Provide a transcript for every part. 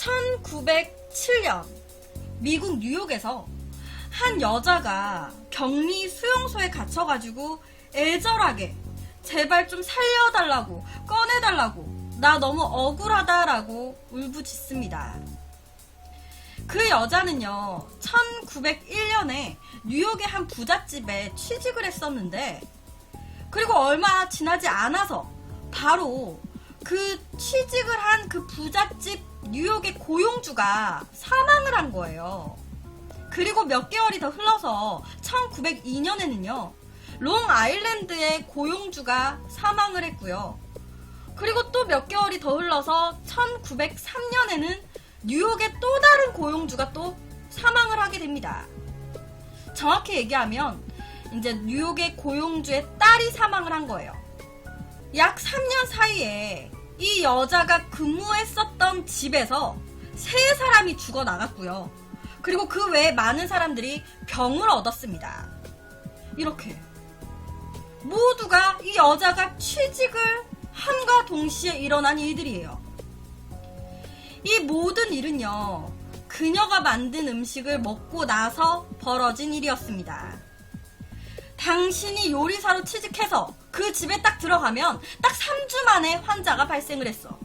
1907년 미국 뉴욕에서 한 여자가 격리 수용소에 갇혀가지고 애절하게 제발 좀 살려달라고, 꺼내달라고, 나 너무 억울하다라고 울부짖습니다. 그 여자는요, 1901년에 뉴욕의 한 부잣집에 취직을 했었는데, 그리고 얼마 지나지 않아서 바로 그 취직을 한 그 부잣집 뉴욕의 고용주가 사망을 한 거예요. 그리고 몇 개월이 더 흘러서 1902년에는요, 롱아일랜드의 고용주가 사망을 했고요. 그리고 또 몇 개월이 더 흘러서 1903년에는 뉴욕의 또 다른 고용주가 또 사망을 하게 됩니다. 정확히 얘기하면 이제 뉴욕의 고용주의 딸이 사망을 한 거예요. 약 3년 사이에 이 여자가 근무했었던 집에서 3사람이 죽어 나갔고요. 그리고 그 외에 많은 사람들이 병을 얻었습니다. 이렇게 모두가 이 여자가 취직을 함과 동시에 일어난 일들이에요. 이 모든 일은요, 그녀가 만든 음식을 먹고 나서 벌어진 일이었습니다. 당신이 요리사로 취직해서 그 집에 딱 들어가면 딱 3주 만에 환자가 발생을 했어.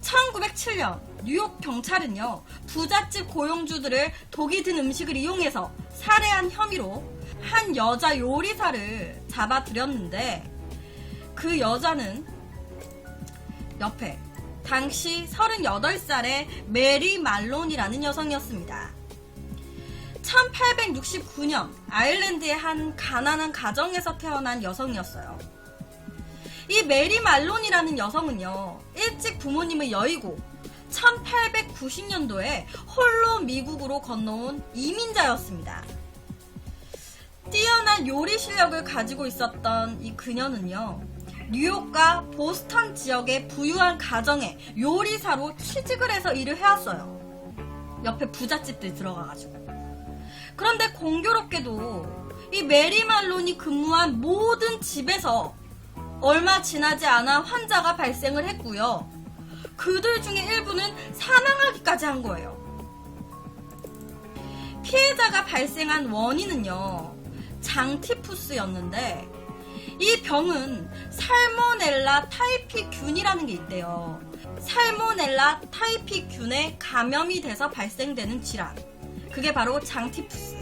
1907년 뉴욕 경찰은요, 부잣집 고용주들을 독이 든 음식을 이용해서 살해한 혐의로 한 여자 요리사를 잡아들였는데, 그 여자는 옆에 당시 38살의 메리 말론이라는 여성이었습니다. 1869년 아일랜드의 한 가난한 가정에서 태어난 여성이었어요. 이 메리 말론이라는 여성은요, 일찍 부모님을 여의고 1890년도에 홀로 미국으로 건너온 이민자였습니다. 뛰어난 요리 실력을 가지고 있었던 이 그녀는요, 뉴욕과 보스턴 지역의 부유한 가정에 요리사로 취직을 해서 일을 해왔어요. 옆에 부잣집들 들어가가지고. 그런데 공교롭게도 이 메리 말론이 근무한 모든 집에서 얼마 지나지 않아 환자가 발생을 했고요. 그들 중에 일부는 사망하기까지 한 거예요. 피해자가 발생한 원인은요, 장티푸스였는데, 이 병은 살모넬라 타이피균이라는 게 있대요. 살모넬라 타이피균에 감염이 돼서 발생되는 질환, 그게 바로 장티푸스.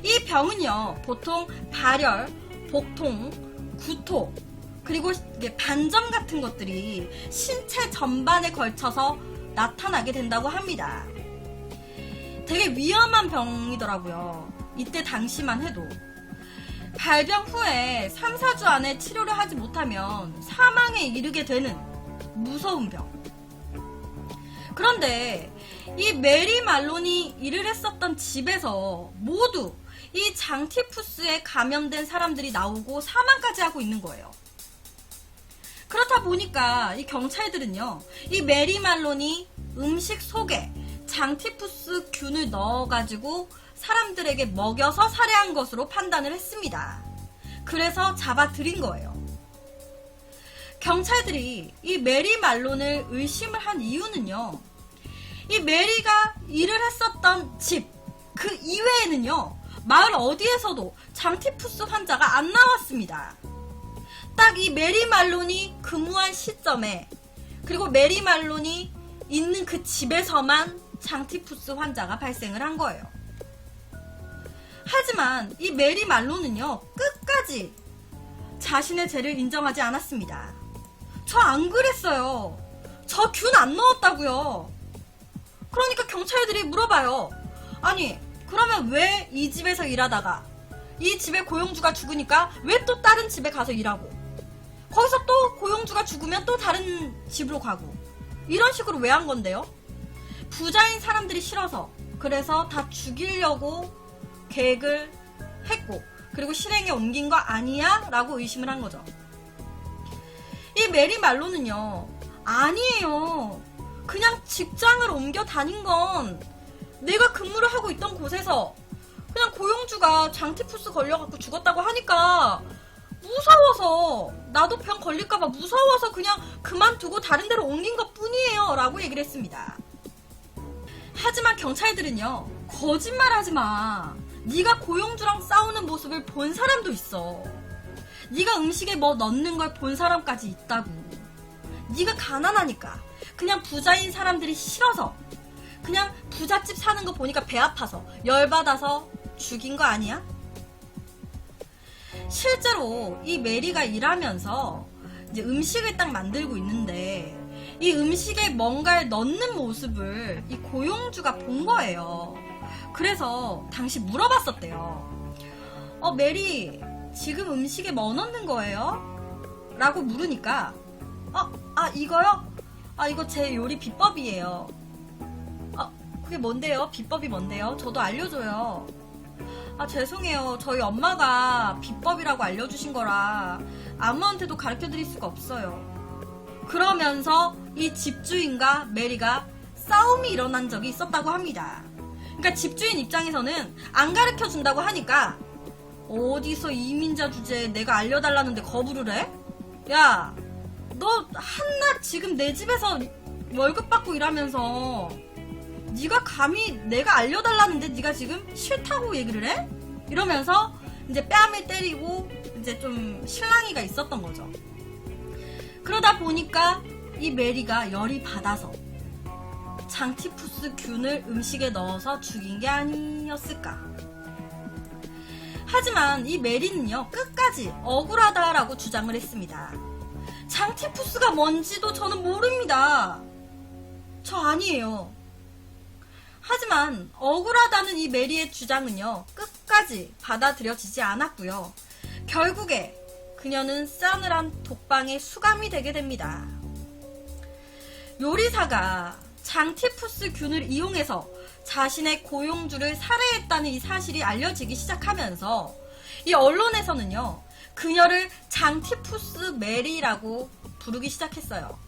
이 병은요, 보통 발열, 복통, 구토, 그리고 반점 같은 것들이 신체 전반에 걸쳐서 나타나게 된다고 합니다. 되게 위험한 병이더라고요. 이때 당시만 해도. 발병 후에 3, 4주 안에 치료를 하지 못하면 사망에 이르게 되는 무서운 병. 그런데 이 메리 말론이 일을 했었던 집에서 모두 이 장티푸스에 감염된 사람들이 나오고 사망까지 하고 있는 거예요. 그렇다 보니까 이 경찰들은요, 이 메리 말론이 음식 속에 장티푸스 균을 넣어가지고 사람들에게 먹여서 살해한 것으로 판단을 했습니다. 그래서 잡아들인 거예요. 경찰들이 이 메리 말론을 의심을 한 이유는요, 이 메리가 일을 했었던 집, 그 이외에는요, 마을 어디에서도 장티푸스 환자가 안 나왔습니다. 딱 이 메리 말론이 근무한 시점에, 그리고 메리 말론이 있는 그 집에서만 장티푸스 환자가 발생을 한 거예요. 하지만 이 메리 말론은요, 끝까지 자신의 죄를 인정하지 않았습니다. 저 안 그랬어요. 저 균 안 넣었다고요. 그러니까 경찰들이 물어봐요. 아니, 그러면 왜 이 집에서 일하다가 이 집에 고용주가 죽으니까 왜 또 다른 집에 가서 일하고, 거기서 또 고용주가 죽으면 또 다른 집으로 가고, 이런 식으로 왜 한 건데요? 부자인 사람들이 싫어서, 그래서 다 죽이려고 계획을 했고, 그리고 실행에 옮긴 거 아니야? 라고 의심을 한 거죠. 이 메리 말론은요, 아니에요. 그냥 직장을 옮겨 다닌 건 내가 근무를 하고 있던 곳에서 그냥 고용주가 장티푸스 걸려갖고 죽었다고 하니까 무서워서, 나도 병 걸릴까봐 무서워서 그냥 그만두고 다른 데로 옮긴 것 뿐이에요 아니에요 라고 얘기를 했습니다. 하지만 경찰들은요, 거짓말하지 마. 네가 고용주랑 싸우는 모습을 본 사람도 있어. 네가 음식에 뭐 넣는 걸 본 사람까지 있다고. 네가 가난하니까, 그냥 부자인 사람들이 싫어서, 그냥 부잣집 사는 거 보니까 배 아파서 열받아서 죽인 거 아니야? 실제로 이 메리가 일하면서 이제 음식을 딱 만들고 있는데 이 음식에 뭔가를 넣는 모습을 이 고용주가 본 거예요. 그래서 당시 물어봤었대요. 메리, 지금 음식에 뭐 넣는 거예요? 라고 물으니까 이거요? 이거 제 요리 비법이에요. 그게 뭔데요? 비법이 뭔데요? 저도 알려줘요. 죄송해요. 저희 엄마가 비법이라고 알려주신 거라 아무한테도 가르쳐드릴 수가 없어요. 그러면서 이 집주인과 메리가 싸움이 일어난 적이 있었다고 합니다. 그러니까 집주인 입장에서는 안 가르쳐준다고 하니까 어디서 이민자 주제에 내가 알려달라는데 거부를 해? 야, 너 한낱 지금 내 집에서 월급 받고 일하면서 네가 감히 내가 알려달라는데 네가 지금 싫다고 얘기를 해? 이러면서 이제 뺨을 때리고 이제 좀 실랑이가 있었던 거죠. 그러다 보니까 이 메리가 열이 받아서 장티푸스 균을 음식에 넣어서 죽인 게 아니었을까. 하지만 이 메리는요, 끝까지 억울하다라고 주장을 했습니다. 장티푸스가 뭔지도 저는 모릅니다. 저 아니에요. 하지만 억울하다는 이 메리의 주장은요, 끝까지 받아들여지지 않았고요. 결국에 그녀는 싸늘한 독방에 수감이 되게 됩니다. 요리사가 장티푸스 균을 이용해서 자신의 고용주를 살해했다는 이 사실이 알려지기 시작하면서 이 언론에서는요, 그녀를 장티푸스 메리라고 부르기 시작했어요.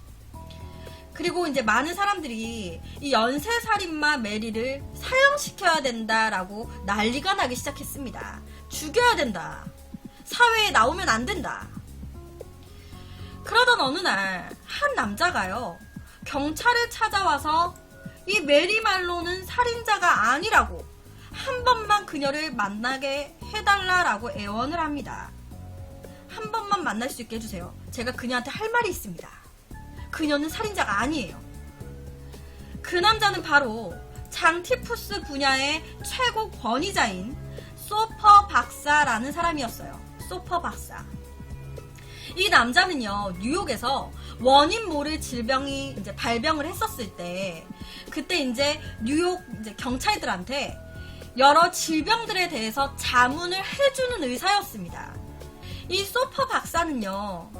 그리고 이제 많은 사람들이 이 연쇄살인마 메리를 사형시켜야 된다라고 난리가 나기 시작했습니다. 죽여야 된다. 사회에 나오면 안 된다. 그러던 어느 날 한 남자가요, 경찰을 찾아와서 이 메리 말로는 살인자가 아니라고 한 번만 그녀를 만나게 해달라라고 애원을 합니다. 한 번만 만날 수 있게 해주세요. 제가 그녀한테 할 말이 있습니다. 그녀는 살인자가 아니에요. 그 남자는 바로 장티푸스 분야의 최고 권위자인 소퍼 박사라는 사람이었어요. 소퍼 박사. 이 남자는요, 뉴욕에서 원인 모를 질병이 이제 발병을 했었을 때, 그때 이제 뉴욕 이제 경찰들한테 여러 질병들에 대해서 자문을 해주는 의사였습니다. 이 소퍼 박사는요,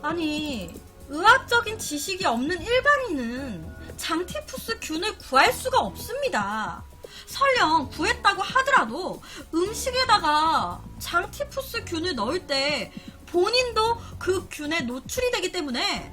아니, 의학적인 지식이 없는 일반인은 장티푸스 균을 구할 수가 없습니다. 설령 구했다고 하더라도 음식에다가 장티푸스 균을 넣을 때 본인도 그 균에 노출이 되기 때문에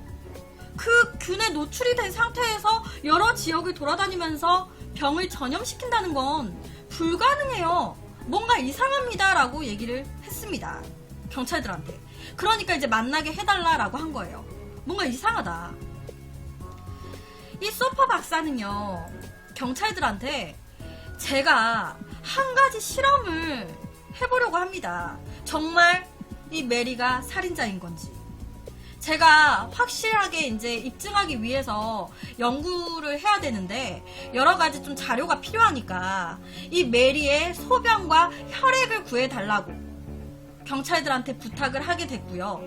그 균에 노출이 된 상태에서 여러 지역을 돌아다니면서 병을 전염시킨다는 건 불가능해요. 뭔가 이상합니다 라고 얘기를 했습니다. 경찰들한테. 그러니까 이제 만나게 해달라라고 한 거예요. 뭔가 이상하다. 이 소퍼 박사는요, 경찰들한테 제가 한 가지 실험을 해보려고 합니다. 정말 이 메리가 살인자인 건지. 제가 확실하게 이제 입증하기 위해서 연구를 해야 되는데 여러 가지 좀 자료가 필요하니까 이 메리의 소변과 혈액을 구해달라고 경찰들한테 부탁을 하게 됐고요.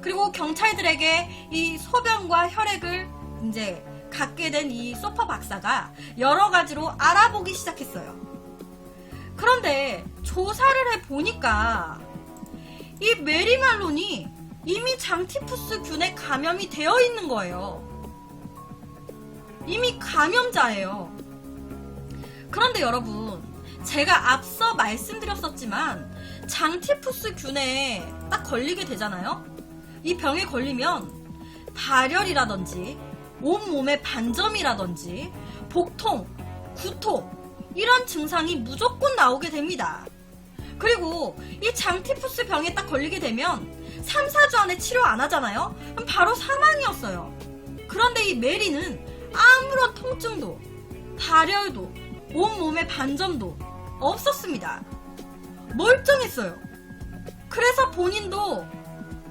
그리고 경찰들에게 이 소변과 혈액을 이제 갖게 된 이 소퍼 박사가 여러 가지로 알아보기 시작했어요. 그런데 조사를 해보니까 이 메리 말론이 이미 장티푸스 균에 감염이 되어 있는 거예요. 이미 감염자예요. 그런데 여러분, 제가 앞서 말씀드렸었지만 장티푸스 균에 딱 걸리게 되잖아요. 이 병에 걸리면 발열이라든지 온몸에 반점이라든지 복통, 구토 이런 증상이 무조건 나오게 됩니다. 그리고 이 장티푸스 병에 딱 걸리게 되면 3, 4주 안에 치료 안 하잖아요? 그럼 바로 사망이었어요. 그런데 이 메리는 아무런 통증도, 발열도, 온몸에 반점도 없었습니다. 멀쩡했어요. 그래서 본인도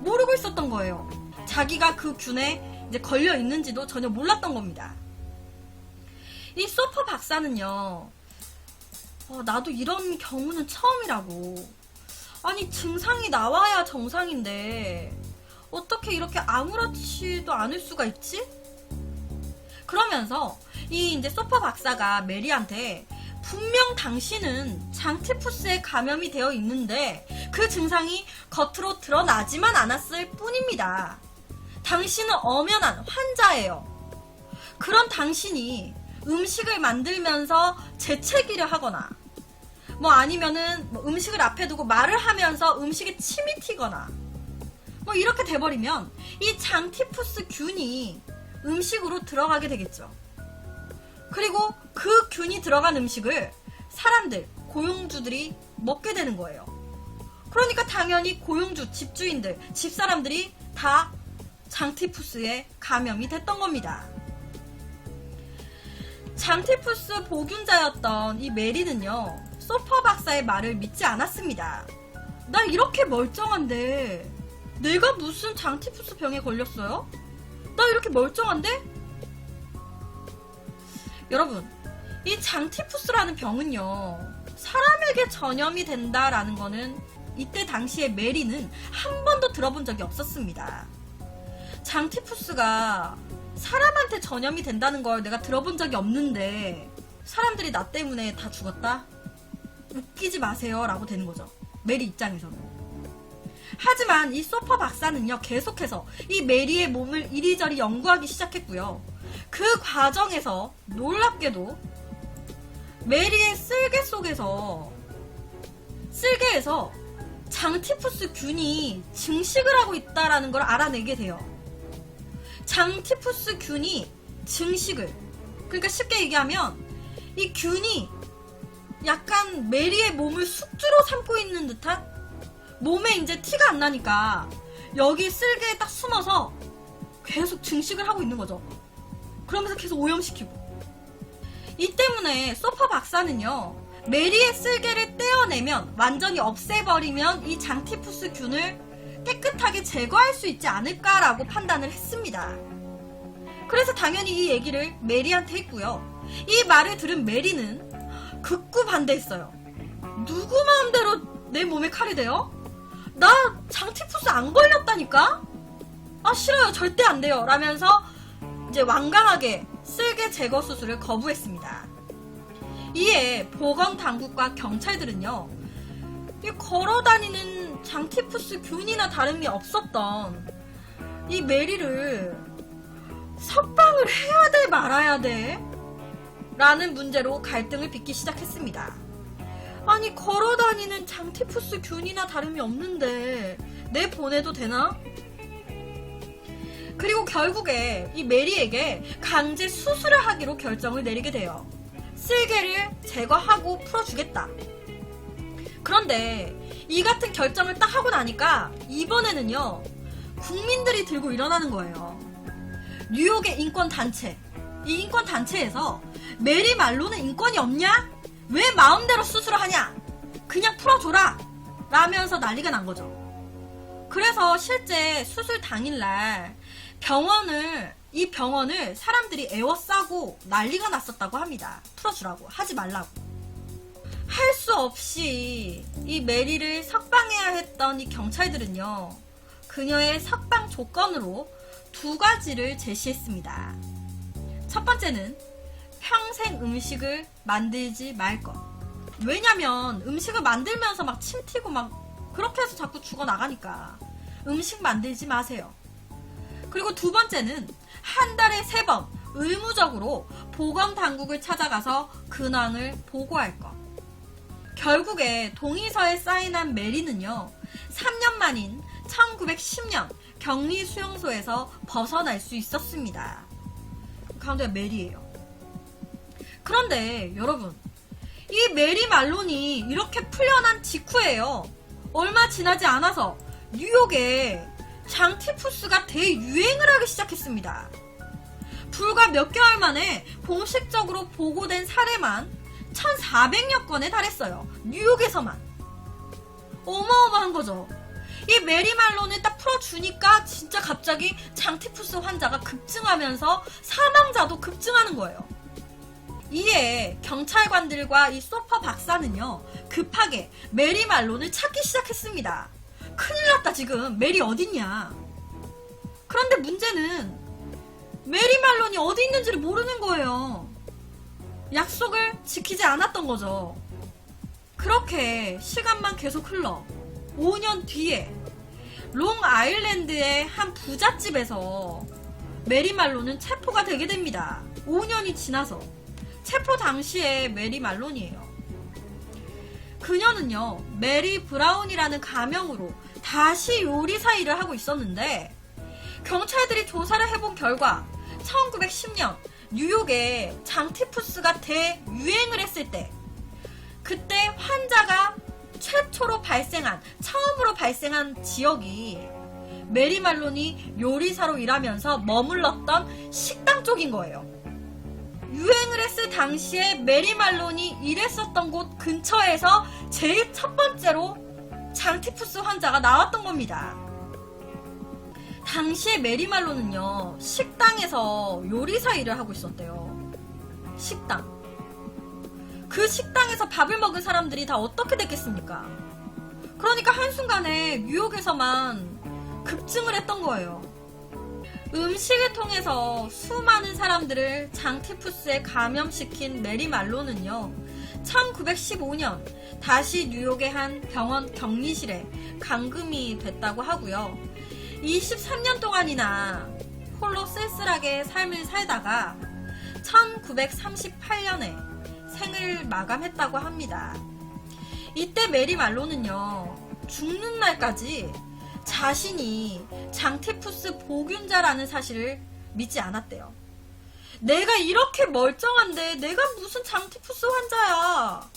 모르고 있었던 거예요. 자기가 그 균에 이제 걸려 있는지도 전혀 몰랐던 겁니다. 이 소퍼 박사는요, 나도 이런 경우는 처음이라고. 아니, 증상이 나와야 정상인데 어떻게 이렇게 아무렇지도 않을 수가 있지? 그러면서 이 이제 소퍼 박사가 메리한테 분명 당신은 장티푸스에 감염이 되어 있는데 그 증상이 겉으로 드러나지만 않았을 뿐입니다. 당신은 엄연한 환자예요. 그런 당신이 음식을 만들면서 재채기를 하거나 뭐 아니면은 뭐 음식을 앞에 두고 말을 하면서 음식에 침이 튀거나 뭐 이렇게 돼버리면 이 장티푸스 균이 음식으로 들어가게 되겠죠. 그리고 그 균이 들어간 음식을 사람들, 고용주들이 먹게 되는 거예요. 그러니까 당연히 고용주, 집주인들, 집사람들이 다 장티푸스에 감염이 됐던 겁니다. 장티푸스 보균자였던 이 메리는요, 소퍼 박사의 말을 믿지 않았습니다. 나 이렇게 멀쩡한데 내가 무슨 장티푸스 병에 걸렸어요? 나 이렇게 멀쩡한데? 여러분, 이 장티푸스라는 병은요, 사람에게 전염이 된다라는 거는 이때 당시에 메리는 한 번도 들어본 적이 없었습니다. 장티푸스가 사람한테 전염이 된다는 걸 내가 들어본 적이 없는데 사람들이 나 때문에 다 죽었다? 웃기지 마세요 라고 되는 거죠. 메리 입장에서는. 하지만 이 소퍼 박사는요, 계속해서 이 메리의 몸을 이리저리 연구하기 시작했고요. 그 과정에서 놀랍게도 메리의 쓸개에서 장티푸스 균이 증식을 하고 있다라는 걸 알아내게 돼요. 장티푸스 균이 증식을, 그러니까 쉽게 얘기하면 이 균이 약간 메리의 몸을 숙주로 삼고 있는 듯한, 몸에 이제 티가 안 나니까 여기 쓸개에 딱 숨어서 계속 증식을 하고 있는 거죠. 그러면서 계속 오염시키고. 이 때문에 소퍼 박사는요, 메리의 쓸개를 떼어내면, 완전히 없애버리면 이 장티푸스 균을 깨끗하게 제거할 수 있지 않을까라고 판단을 했습니다. 그래서 당연히 이 얘기를 메리한테 했고요. 이 말을 들은 메리는 극구 반대했어요. 누구 마음대로 내 몸에 칼이 돼요? 나 장티푸스 안 걸렸다니까? 아, 싫어요. 절대 안 돼요. 라면서 이제 완강하게 쓸개 제거 수술을 거부했습니다. 이에 보건당국과 경찰들은요, 이 걸어다니는 장티푸스 균이나 다름이 없었던 이 메리를 석방을 해야 돼 말아야 돼? 라는 문제로 갈등을 빚기 시작했습니다. 아니, 걸어다니는 장티푸스 균이나 다름이 없는데 내 보내도 되나? 그리고 결국에 이 메리에게 강제 수술을 하기로 결정을 내리게 돼요. 쓸개를 제거하고 풀어주겠다. 그런데 이 같은 결정을 딱 하고 나니까 이번에는요, 국민들이 들고 일어나는 거예요. 뉴욕의 인권단체, 이 인권단체에서 메리 말로는 인권이 없냐? 왜 마음대로 수술을 하냐? 그냥 풀어줘라! 라면서 난리가 난 거죠. 그래서 실제 수술 당일날 이 병원을 사람들이 에워싸고 난리가 났었다고 합니다. 풀어주라고, 하지 말라고. 할 수 없이 이 메리를 석방해야 했던 이 경찰들은요, 그녀의 석방 조건으로 2가지를 제시했습니다. 첫 번째는 평생 음식을 만들지 말 것. 왜냐면 음식을 만들면서 막 침 튀고 막 그렇게 해서 자꾸 죽어나가니까 음식 만들지 마세요. 그리고 2번째는 한 달에 3번 의무적으로 보건당국을 찾아가서 근황을 보고할 것. 결국에 동의서에 사인한 메리는요, 3년 만인 1910년 격리 수용소에서 벗어날 수 있었습니다. 가운데가 메리예요. 그런데 여러분, 이 메리 말론이 이렇게 풀려난 직후에요, 얼마 지나지 않아서 뉴욕에 장티푸스가 대유행을 하기 시작했습니다. 불과 몇 개월 만에 공식적으로 보고된 사례만 1,400여 건에 달했어요. 뉴욕에서만. 어마어마한 거죠. 이 메리 말론을 딱 풀어주니까 진짜 갑자기 장티푸스 환자가 급증하면서 사망자도 급증하는 거예요. 이에 경찰관들과 이 소퍼 박사는요, 급하게 메리 말론을 찾기 시작했습니다. 큰일 났다, 지금. 메리 어딨냐. 그런데 문제는 메리 말론이 어디 있는지를 모르는 거예요. 약속을 지키지 않았던 거죠. 그렇게 시간만 계속 흘러 5년 뒤에 롱아일랜드의 한 부잣집에서 메리 말론은 체포가 되게 됩니다. 5년이 지나서. 체포 당시에 메리 말론이에요. 그녀는요, 메리 브라운이라는 가명으로 다시 요리사 일을 하고 있었는데, 경찰들이 조사를 해본 결과 1910년 뉴욕에 장티푸스가 대유행을 했을 때, 그때 환자가 처음으로 발생한 지역이 메리 말론이 요리사로 일하면서 머물렀던 식당 쪽인 거예요. 유행을 했을 당시에 메리 말론이 일했었던 곳 근처에서 제일 첫 번째로 장티푸스 환자가 나왔던 겁니다. 당시에 메리 말론은요, 식당에서 요리사 일을 하고 있었대요. 식당. 그 식당에서 밥을 먹은 사람들이 다 어떻게 됐겠습니까? 그러니까 한순간에 뉴욕에서만 급증을 했던 거예요. 음식을 통해서 수많은 사람들을 장티푸스에 감염시킨 메리 말론은요, 1915년 다시 뉴욕의 한 병원 격리실에 감금이 됐다고 하고요. 23년 동안이나 홀로 쓸쓸하게 삶을 살다가 1938년에 생을 마감했다고 합니다. 이때 메리 말론은요, 죽는 날까지 자신이 장티푸스 보균자라는 사실을 믿지 않았대요. 내가 이렇게 멀쩡한데 내가 무슨 장티푸스 환자야.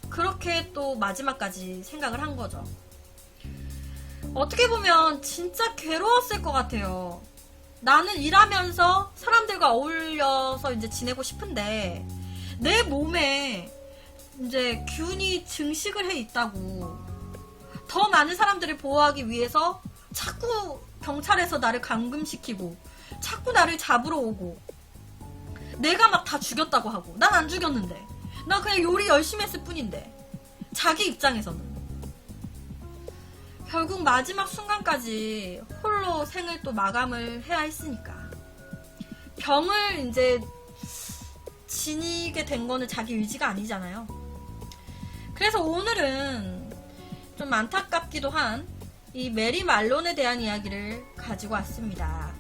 그렇게 또 마지막까지 생각을 한 거죠. 어떻게 보면 진짜 괴로웠을 것 같아요. 나는 일하면서 사람들과 어울려서 이제 지내고 싶은데 내 몸에 이제 균이 증식을 해 있다고, 더 많은 사람들을 보호하기 위해서 자꾸 경찰에서 나를 감금시키고 자꾸 나를 잡으러 오고, 내가 막 다 죽였다고 하고, 난 안 죽였는데, 나 그냥 요리 열심히 했을 뿐인데, 자기 입장에서는 결국 마지막 순간까지 홀로 생을 또 마감을 해야 했으니까, 병을 이제 지니게 된 거는 자기 의지가 아니잖아요. 그래서 오늘은 좀 안타깝기도 한 이 메리 말론에 대한 이야기를 가지고 왔습니다.